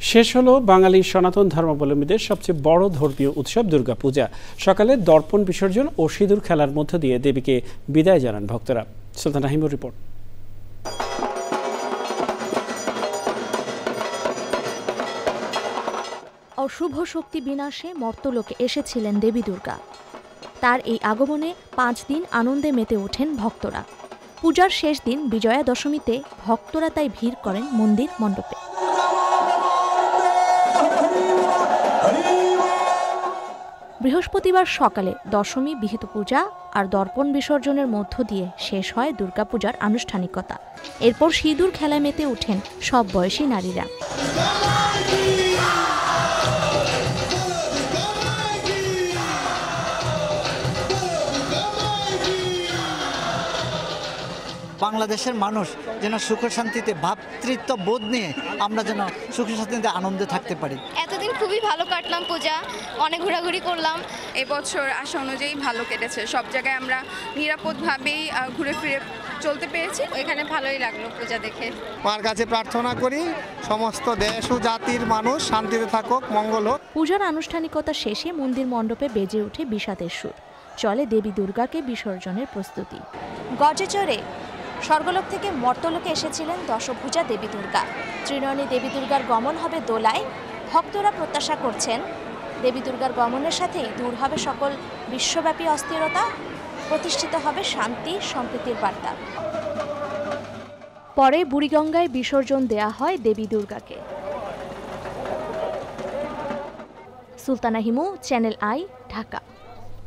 শেষ হলো বাঙালি সনাতন ধর্মাবলম্বীদের সবচেয়ে বড় ধর্মীয় উৎসব দুর্গাপূজা। সকালে দর্পণ বিসর্জন ও সিঁদুর খেলার মধ্য দিয়ে দেবীকে বিদায় জানান ভক্তরা। সুলতানা হিমুর রিপোর্ট। অশুভ শক্তি বিনাশে মর্তলোকে এসেছিলেন দেবী দুর্গা। তার এই আগমনে 5 দিন আনন্দে মেতে ওঠেন ভক্তরা। পূজার শেষ দিন বিজয়া দশমীতে ভক্তরা তাই ভিড় করেন মন্দির মণ্ডপে। বৃহস্পতিবার সকালে দশমী বিহিত পূজা আর দর্পণ বিসর্জনের মধ্য দিয়ে শেষ হয় দুর্গাপূজার আনুষ্ঠানিকতা। এরপর সিঁদুর খেলায় মেতে ওঠেন সব বয়সী নারীরা। বাংলাদেশের মানুষ যেন সুখ শান্তিতে ভ্রাতৃত্ব বোধ নিয়ে আমরা যেন সুখ শান্তিতে আনন্দে থাকতে পারি। এতদিন খুবই ভালো কাটলাম পূজা, অনেক ঘোরাঘুরি করলাম। এবছর আশা অনুযায়ী ভালো কেটেছে, সব জায়গায় আমরা নিরাপদভাবেই ঘুরে ফিরে চলতে পেরেছি। এখানে ভালোই লাগলো পূজা দেখে। মার কাছে প্রার্থনা করি সমস্ত দেশ ও জাতির মানুষ শান্তিতে থাকুক, মঙ্গল হোক। পূজার আনুষ্ঠানিকতা শেষে মন্দির মণ্ডপে বেজে ওঠে বিষাদের সুর। চলে দেবী দুর্গাকে বিসর্জনের প্রস্তুতি। গজে চড়ে স্বর্গলোক থেকে মর্তলোকে এসেছিলেন দশভুজা দেবী দুর্গা। ত্রিনয়নী দেবী দুর্গার গমন হবে দোলায়। ভক্তরা প্রত্যাশা করছেন দেবী দুর্গার গমনের সাথেই দূর হবে সকল বিশ্বব্যাপী অস্থিরতা, প্রতিষ্ঠিত হবে শান্তি সম্প্রীতির বার্তা। পরে বুড়িগঙ্গায় বিসর্জন দেয়া হয় দেবী দুর্গাকে। Sultana Himu, channel I, Dhaka.